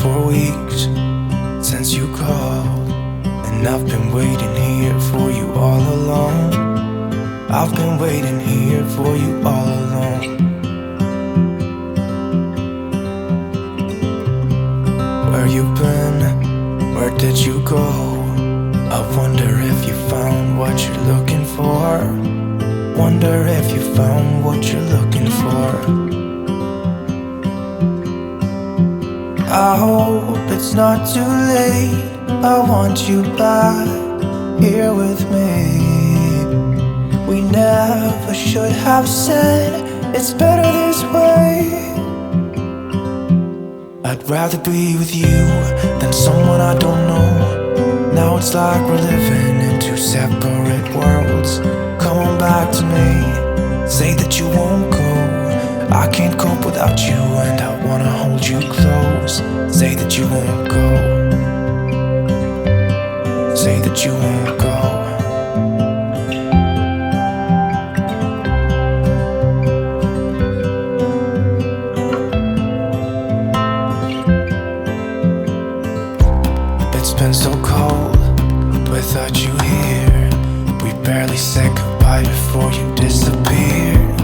for weeks since you called, and I've been waiting here for you all along. I've been waiting here for you all along. Where you been? Where did you go? I wonder if you found what you're looking for. Wonder if you found what you're looking for. I hope it's not too late. I want you back here with me. We never should have said it's better this way. I'd rather be with you than someone I don't know. Now it's like we're living in two separate worlds. Come on back to me, say that you won't go. I can't cope without you and I wanna hold you close. Say that you won't go. Say that you won't go. It's been so cold without you here. We barely said goodbye before you disappeared.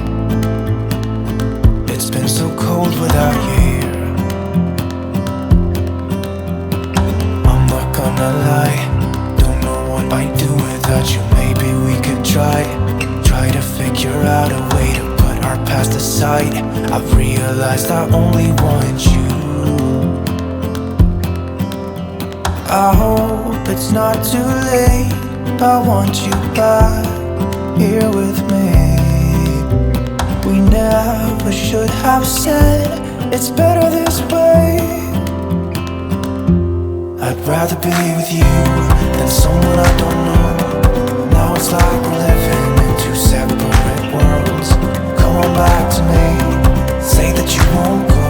It's been so cold without you here. I'm not gonna lie, don't know what I'd do without you. Maybe we could try to figure out a way to put our past aside. I've realized I only want you. I hope it's not too late. I want you back here with me. We never should have said it's better this way. I'd rather be with you than someone I don't know. Now it's like we're living in two separate worlds. Come on back to me, say that you won't go.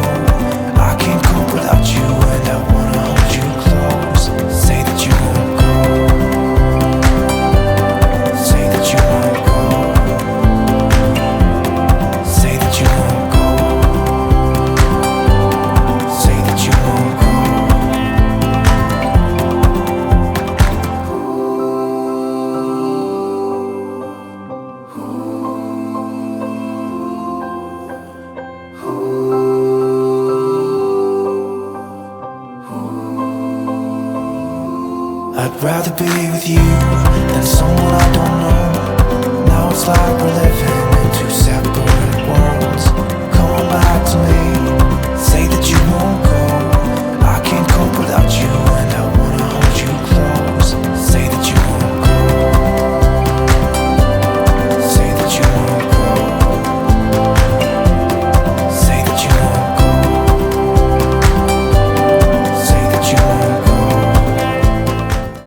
I can't cope without you and I wanna hold you close. Say that you won't go. Say that you won't go. Say that you won't go. Say that you won't go. I'd rather be with you than someone I don't know.